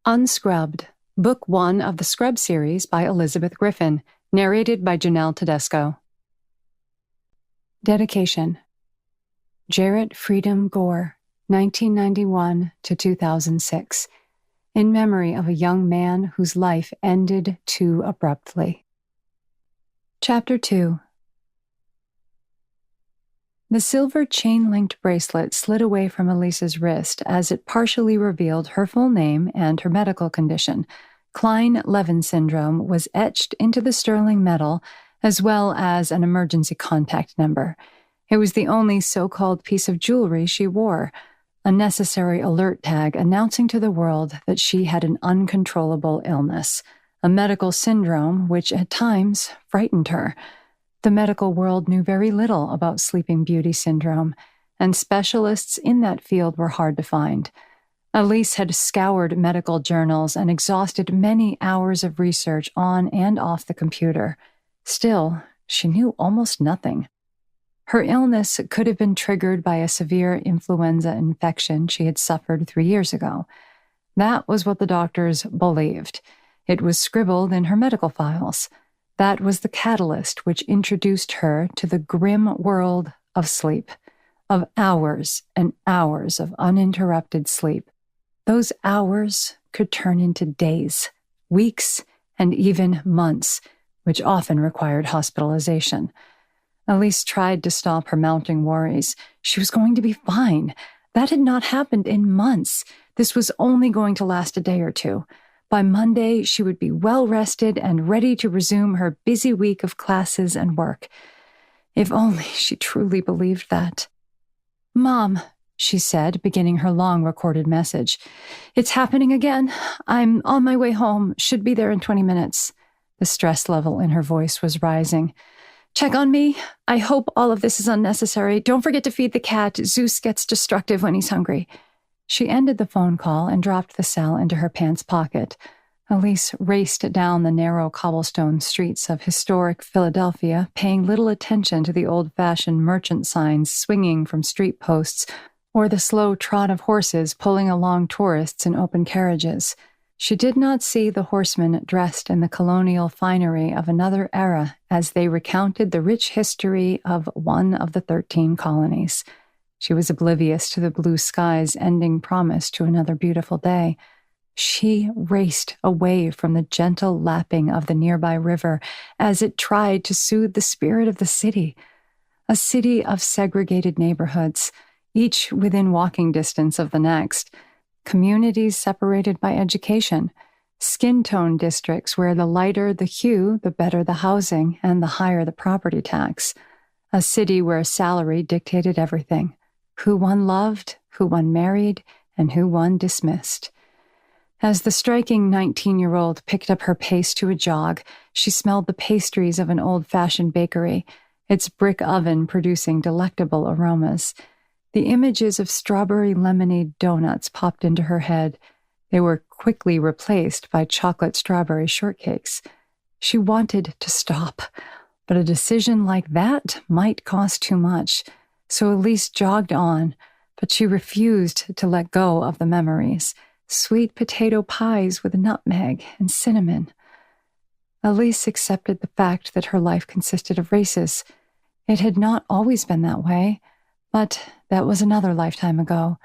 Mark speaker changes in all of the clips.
Speaker 1: Unscrubbed, Book 1 of the Scrub series by Elizabeth Griffin, narrated by Janelle Tedesco. Dedication. Jarrett Freedom Gore, 1991 to 2006, in memory of a young man whose life ended too abruptly. Chapter 2. The silver chain-linked bracelet slid away from Elise's wrist as it partially revealed her full name and her medical condition. Klein-Levin syndrome was etched into the sterling metal, as well as an emergency contact number. It was the only so-called piece of jewelry she wore, a necessary alert tag announcing to the world that she had an uncontrollable illness, a medical syndrome which at times frightened her. The medical world knew very little about Sleeping Beauty syndrome, and specialists in that field were hard to find. Elise had scoured medical journals and exhausted many hours of research on and off the computer. Still, she knew almost nothing. Her illness could have been triggered by a severe influenza infection she had suffered 3 years ago. That was what the doctors believed. It was scribbled in her medical files. That was the catalyst which introduced her to the grim world of sleep, of hours and hours of uninterrupted sleep. Those hours could turn into days, weeks, and even months, which often required hospitalization. Elise tried to stop her mounting worries. She was going to be fine. That had not happened in months. This was only going to last a day or two. By Monday, she would be well-rested and ready to resume her busy week of classes and work. If only she truly believed that. "Mom," she said, beginning her long recorded message. "It's happening again. I'm on my way home. Should be there in 20 minutes. The stress level in her voice was rising. "Check on me. I hope all of this is unnecessary. Don't forget to feed the cat. Zeus gets destructive when he's hungry." She ended the phone call and dropped the cell into her pants pocket. Elise raced down the narrow cobblestone streets of historic Philadelphia, paying little attention to the old-fashioned merchant signs swinging from street posts or the slow trot of horses pulling along tourists in open carriages. She did not see the horsemen dressed in the colonial finery of another era as they recounted the rich history of one of the 13 colonies. She was oblivious to the blue sky's ending promise to another beautiful day. She raced away from the gentle lapping of the nearby river as it tried to soothe the spirit of the city. A city of segregated neighborhoods, each within walking distance of the next. Communities separated by education. Skin tone districts where the lighter the hue, the better the housing, and the higher the property tax. A city where salary dictated everything. Who one loved, who one married, and who one dismissed. As the striking 19-year-old picked up her pace to a jog, she smelled the pastries of an old-fashioned bakery, its brick oven producing delectable aromas. The images of strawberry lemonade donuts popped into her head. They were quickly replaced by chocolate strawberry shortcakes. She wanted to stop, but a decision like that might cost too much. So Elise jogged on, but she refused to let go of the memories. Sweet potato pies with nutmeg and cinnamon. Elise accepted the fact that her life consisted of races. It had not always been that way, but that was another lifetime ago,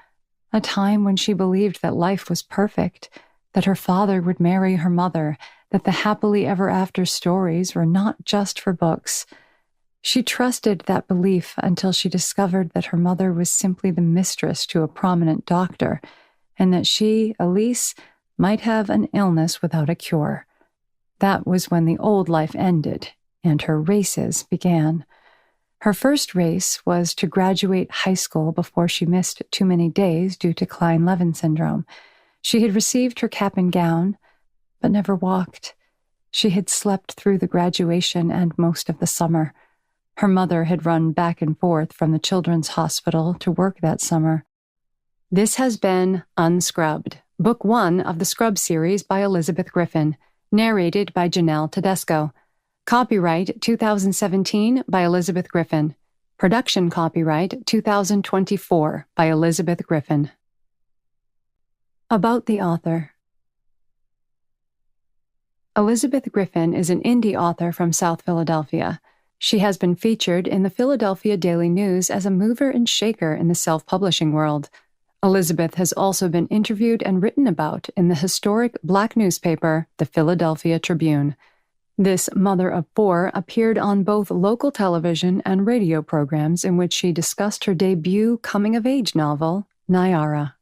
Speaker 1: a time when she believed that life was perfect, that her father would marry her mother, that the happily ever after stories were not just for books. She trusted that belief until she discovered that her mother was simply the mistress to a prominent doctor, and that she, Elise, might have an illness without a cure. That was when the old life ended, and her races began. Her first race was to graduate high school before she missed too many days due to Klein-Levin syndrome. She had received her cap and gown, but never walked. She had slept through the graduation and most of the summer. Her mother had run back and forth from the children's hospital to work that summer. This has been Unscrubbed, Book 1 of the Scrub series by Elizabeth Griffin, narrated by Janelle Tedesco. Copyright 2017 by Elizabeth Griffin. Production copyright 2024 by Elizabeth Griffin. About the author. Elizabeth Griffin is an indie author from South Philadelphia. She has been featured in the Philadelphia Daily News as a mover and shaker in the self-publishing world. Elizabeth has also been interviewed and written about in the historic Black newspaper, the Philadelphia Tribune. This mother of four appeared on both local television and radio programs in which she discussed her debut coming-of-age novel, Nyara.